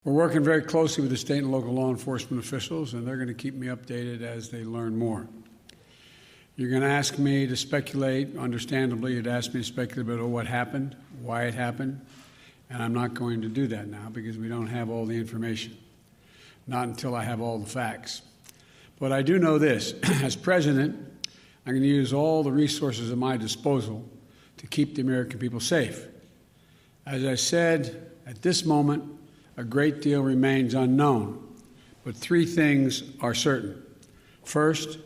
We're working very closely with the state and local law enforcement officials, and they're going to keep me updated as they learn more. You're going to ask me to speculate. Understandably, you'd ask me to speculate about what happened, why it happened, and I'm not going to do that now because we don't have all the information, not until I have all the facts. But I do know this. As president, I'm going to use all the resources at my disposal to keep the American people safe. As I said, at this moment, a great deal remains unknown, but three things are certain. First,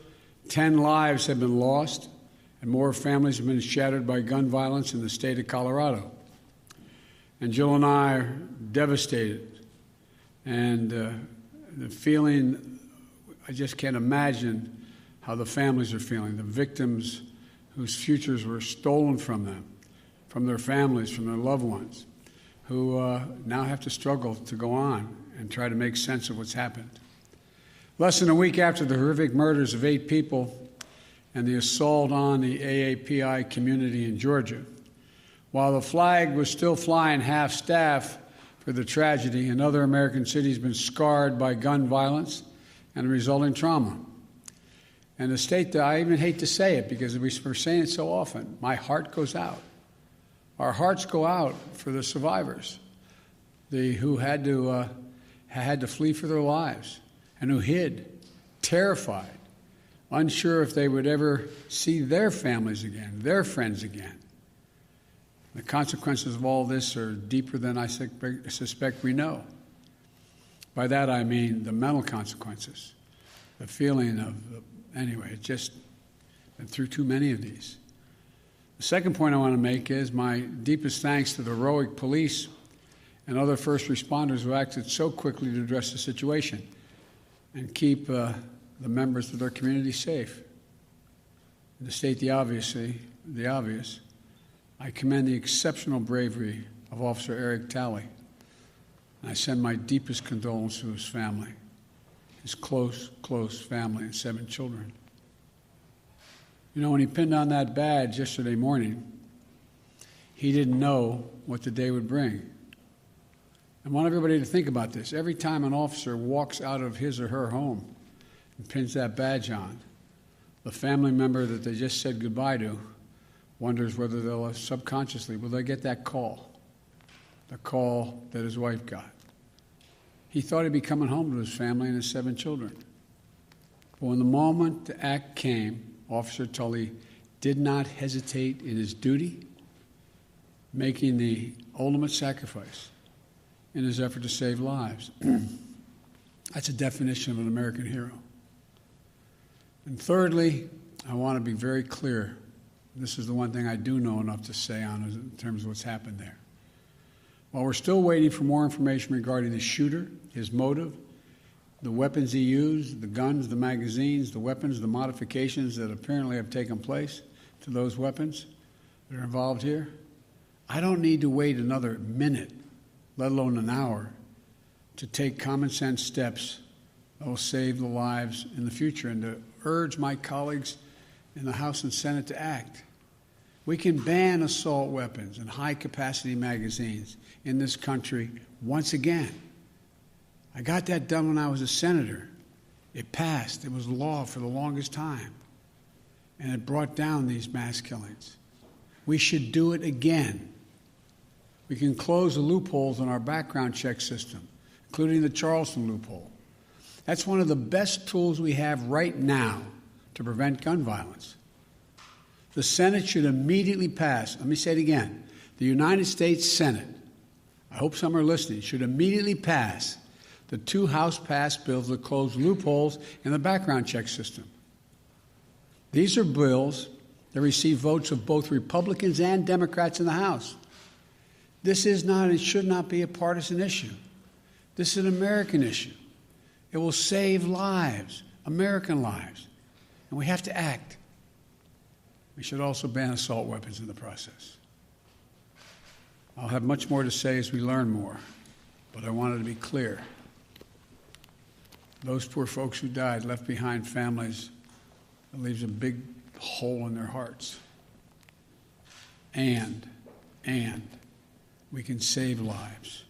10 lives have been lost, and more families have been shattered by gun violence in the state of Colorado. And Jill and I are devastated, and the feeling, I just can't imagine how the families are feeling, the victims whose futures were stolen from them, from their families, from their loved ones, who now have to struggle to go on and try to make sense of what's happened. Less than a week after the horrific murders of 8 people and the assault on the AAPI community in Georgia, while the flag was still flying half-staff for the tragedy, another American city has been scarred by gun violence and resulting trauma. And the state that I even hate to say it because we're saying it so often, my heart goes out. Our hearts go out for the survivors, who had to flee for their lives and who hid, terrified, unsure if they would ever see their families again, their friends again. The consequences of all this are deeper than I suspect we know. By that I mean the mental consequences, the feeling of, anyway, it's just been through too many of these. The second point I want to make is my deepest thanks to the heroic police and other first responders who acted so quickly to address the situation and keep the members of their community safe. And to state the obvious, I commend the exceptional bravery of Officer Eric Talley, and I send my deepest condolences to his family, his close family and 7 children. You know, when he pinned on that badge yesterday morning, he didn't know what the day would bring. I want everybody to think about this. Every time an officer walks out of his or her home and pins that badge on, the family member that they just said goodbye to wonders whether they'll subconsciously, will they get that call, the call that his wife got. He thought he'd be coming home to his family and his 7 children. But when the moment to act came, Officer Tully did not hesitate in his duty, making the ultimate sacrifice in his effort to save lives. That's a definition of an American hero. And thirdly, I want to be very clear. This is the one thing I do know enough to say on in terms of what's happened there. While we're still waiting for more information regarding the shooter, his motive, the weapons he used, the guns, the magazines, the weapons, the modifications that apparently have taken place to those weapons that are involved here, I don't need to wait another minute, let alone an hour, to take common sense steps that will save the lives in the future and to urge my colleagues in the House and Senate to act. We can ban assault weapons and high-capacity magazines in this country once again. I got that done when I was a senator. It passed. It was law for the longest time. And it brought down these mass killings. We should do it again. We can close the loopholes in our background check system, including the Charleston loophole. That's one of the best tools we have right now to prevent gun violence. The Senate should immediately pass, let me say it again, the United States Senate, I hope some are listening, should immediately pass the 2 House-passed bills that close loopholes in the background check system. These are bills that receive votes of both Republicans and Democrats in the House. This is not and should not be a partisan issue. This is an American issue. It will save lives, American lives, and we have to act. We should also ban assault weapons in the process. I'll have much more to say as we learn more, but I wanted to be clear. Those poor folks who died left behind families that leaves a big hole in their hearts. And we can save lives.